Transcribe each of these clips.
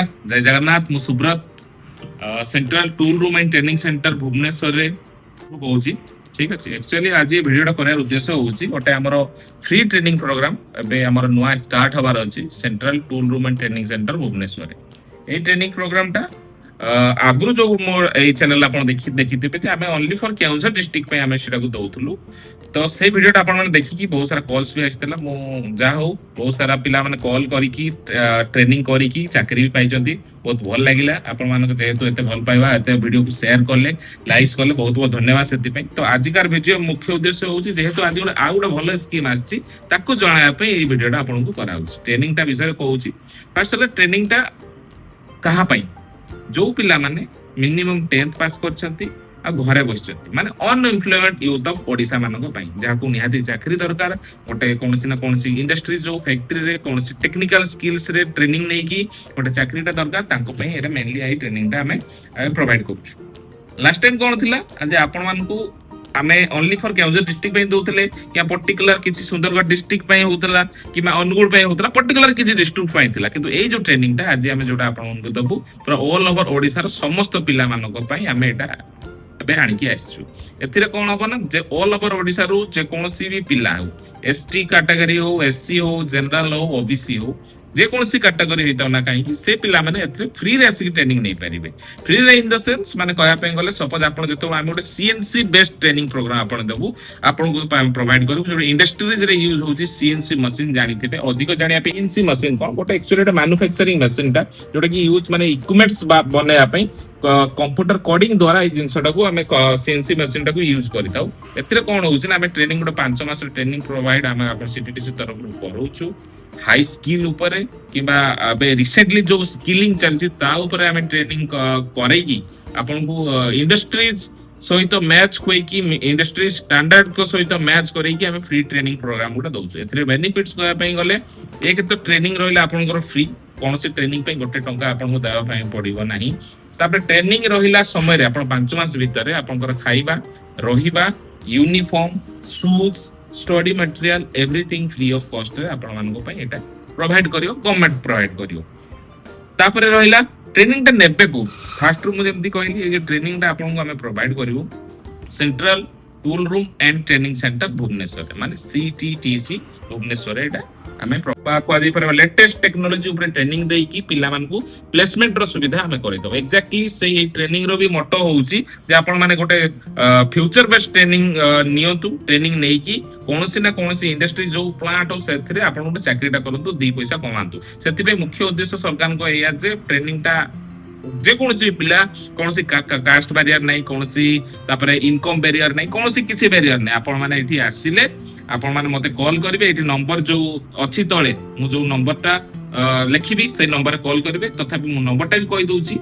नमस्कार जय जगन्नाथ मु Subrat central tool room and training centre Bhubaneswar रे कहूँ ठीक अच्छे एक्चुअली आज ये भिडियो करार उद्देश्य होची गोटे आमर फ्री ट्रेनिंग प्रोग्राम एबे आमर नुआ स्टार्ट हबार अछि central tool room and training centre Bhubaneswar ए ट्रेनिंग प्रोग्राम टा आगु जो मोर ए चैनल आपण देखिथिबे जे आमे ओनली फॉर केउंझर डिस्ट्रिक्ट पे आमे सेटा को दउथुलु तो से वीडियो टा आपण देखिकी बहुत सारा कॉल्स भी आइतला मो जा हो बहुत सारा पिला माने कॉल करिकी ट्रेनिंग करिकी चाकरी भी पाइजंती बहुत भल लागिला आपण मानको जेहेतु एते भल पाइबा एते वीडियो को शेयर करले लाइक करले बहुत बहुत धन्यवाद सेति पे तो आजिकार वीडियो मुख्य उद्देश्य होची जेहेतु आज गोटे आ गोटे भल स्कीम आछि ताको जणाया पे ए वीडियो टा आपण को कराउछि ट्रेनिंग टा विषय कहूछि फर्स्ट ट्रेनिंग टा कहा पई जो पिला माने मिनिमम 10th पास करछंती आ घरे बसछंती माने अनएम्प्लॉयमेंट यूथ ऑफ ओडिसा मानको पई जहा को निहाती चाकरी दरकार गोटे कोनसी ना कोनसी इंडस्ट्री जो फैक्ट्री रे कोनसी टेक्निकल स्किल्स रे ट्रेनिंग नै की गोटे चाकरीटा दरकार तांको पई एरा मेनली आई ट्रेनिंग टा हमें प्रोवाइड करछु लास्ट टाइम कोन थिला आज आपण मानको आमे ओनली फॉर केउंझर डिस्ट्रिक्ट पे दोतले या पर्टिकुलर किछि सुंदरगढ़ डिस्ट्रिक्ट पे होतला कि अनुगुल पे होतला पर्टिकुलर किछि डिस्ट्रिक्ट पे थिला किंतु ए जो ट्रेनिंग टा आज हमें जोटा आपण को दबु पूरा ऑल ओवर ओडिसा रो समस्त पिला मानको पई हमें एटा एबे आनिकी आछछु एथिरे कोन होबो ना जे ऑल ओवर ओडिसा रो जे कोनसी भी पिला हो एसटी कैटेगरी हो एससी हो जनरल हो ओबीसी हो जे कोनसी कैटेगरी हेता ना काहे से पिला माने एथरे फ्री रे आसी ट्रेनिंग नै परिबे फ्री रे इन द सेंस माने कहया पे गले सपोज आपण जतो आमे गोटे सीएनसी बेस्ड ट्रेनिंग प्रोग्राम आपण देबू आपण को प्रोवाइड करू जो इंडस्ट्रीज रे यूज होची सीएनसी मशीन जानिथिबे अधिक जानिया पे सीएनसी मशीन कोन गोटे एक्चुअली मैन्युफैक्चरिंग मशीन टा जोटा कि यूज माने इक्विपमेंट्स बनाया पे कंप्यूटर कोडिंग द्वारा ए जिंसटा को हमें सीएनसी मशीन टा को यूज करिताउ एथरे कोन होउछि ना हमें ट्रेनिंग गोटे 5 मास ट्रेनिंग प्रोवाइड हमें अपन सीटीटीसी तरफ करूछु हाई स्किल ऊपर किबा अबे रिसेंटली जो स्किलिंग चलछि ता ऊपर हमें ट्रेनिंग करेगी आपन को इंडस्ट्रीज सहित मैच कोई की इंडस्ट्री स्टैंडर्ड को सहित मैच करेगी हमें फ्री ट्रेनिंग प्रोग्राम गुटा दउछु एथरे बेनिफिट्स कहया पई गले एक तो ट्रेनिंग रहिला आपन को फ्री कोनसी ट्रेनिंग पे गोटे टंका आपन को देवा पई पड़िबो नाही तापर ट्रेनिंग रहिला समय रे आपन 5 मास भीतर आपन को खाइबा रहिबा uniform shoes study material everything free of cost रे आपण मानको पई एटा प्रोवाइड करियो गवर्नमेंट प्रोवाइड करियो तापर रहिला ट्रेनिंग ता नेबे को फास्ट रूम जेमति कहली ये ट्रेनिंग ता आपण को हमें प्रोवाइड करियो central tool room and training centre Bhubaneswar माने सीटीटीसी भुवनेश्वर एटा हमें प्रॉपर पर लेटेस्ट टेक्नोलॉजी ऊपर ट्रेनिंग देई की पिला मान को प्लेसमेंट रो सुविधा हमें करि दो एक्जेक्टली सेही ट्रेनिंग रो भी मोटो होउची जे आपण माने गोटे फ्यूचर बेस्ड ट्रेनिंग नियंतु ट्रेनिंग नै की कोनोसी ना कोनोसी इंडस्ट्री जो प्लांट हो सेथरे आपण गोटे चाकरीटा करंतु 2 पैसा कमांतु सेति पे मुख्य उद्देश्य सरकार को एया जे ट्रेनिंग टा जे कोनसी पिला कोनसी कास्ट बैरियर नै कोनसी तापरे इनकम बैरियर नै कोनसी किछि बैरियर नै आपण माने एठी आसीले आपण माने मते कॉल करिवे एठी नंबर जो अछि तळे मु जो नंबर टा लिखिबी से नंबर कॉल करिवे तथापि मु नंबर टा भी कहि दउची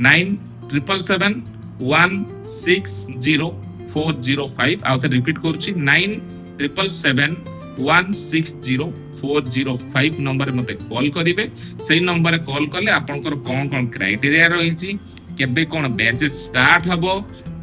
9777160405 आ थे रिपीट करूची 9777160405 नंबर मते कॉल करिवे सेही नंबर कॉल करले आपनकर कोन क्राइटेरिया रहिची केबे कोन बैचेस स्टार्ट हबो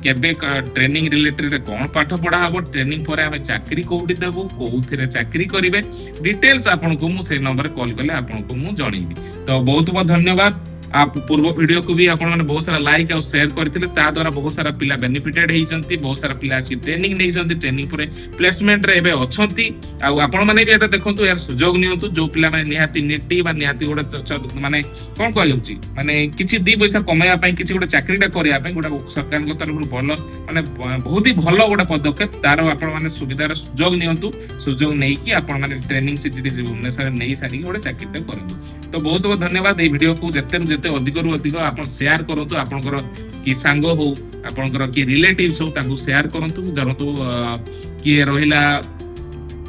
केबे ट्रेनिंग रिलेटेड रे कोन पाठ पढा हबो ट्रेनिंग पर हमें चाकरी कोउडी देबो कोउथिरे चाकरी करिवे डिटेल्स आपन को मु से नंबर कॉल करले आपन को मु जणैबी तो बहुत बहुत धन्यवाद आप पूर्व वीडियो को भी आपण माने बहुत सारा लाइक और शेयर करथिले ता द्वारा बहुत सारा पिला बेनिफिटेड हेचंती बहुत सारा पिला अछि ट्रेनिंग नै जंती ट्रेनिंग पर प्लेसमेंट रे एबे अछंती आ आपण माने भी एटा देखंतु यार सुजोग नियंतु जो पिला माने निहाती निटी बा निहाती गोटे माने कोन कहउची माने किछि 2 पैसा कमाया पई किछि गोटे चाकरीटा करिया पई गोटे सरकार को तरफ भलो माने बहुत ही भलो गोटे पदक्षेप तार आपण माने सुविधार सुजोग नियंतु सुजोग नै कि आपण माने ट्रेनिंग सीटीटीसी भुवनेश्वर नै सारी गोटे चाकरीटा करंतु तो बहुत बहुत धन्यवाद ए वीडियो को जते अधिक रु अधिक आपण शेयर करंतु आपनकर कि सांग हो आपनकर कि रिलेटिव्स हो ताकू शेयर करंतु जरतु कि रहिला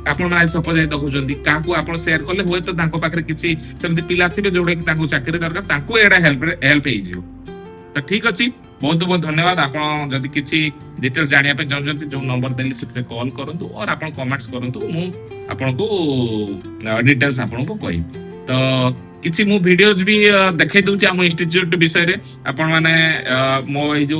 आपण माने सपोज देखुचंदी काकू आपण शेयर करले होय तो तांको पाखरे किछि सेमति पिला थिबे जोडे कि तांको चाकरी दरकार तांको एडा हेल्प हे जियो तो ठीक अछि बहुत बहुत धन्यवाद आपण जदी किछि डिटेल जानिया पे चाहजंती जो नंबर देली सेते कॉल करंतु और आपण कमेंट्स करंतु मु आपण को डिटेल्स आपण को कहि तो किसी मु वीडियोस भी देखाई दूची आम इंस्टीट्यूट विषय आपण माने मो ए जो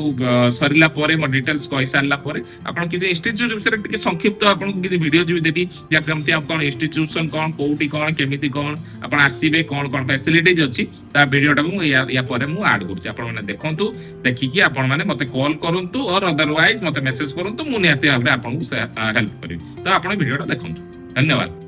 सरिला परे मो डिटेल्स कहि सारला परे आपण किसी इंस्टीट्यूट विषय टिके संक्षिप्त आपण किसी वीडियोस भी देबी या केमती आपण इंस्टीट्यूशन कोन कोउटी कोन केमिति कोन आपण आसीबे कोन कोन फैसिलिटीज अछि ता वीडियोटा मु या परे मु ऐड करछि आपण माने देखंतु देखि कि आपण माने मते कॉल करंतु और अदरवाइज मते मेसेज करंतु मु निहाती भाबरे आपण हेल्प करिवि तो आपण वीडियोटा देखंतु धन्यवाद।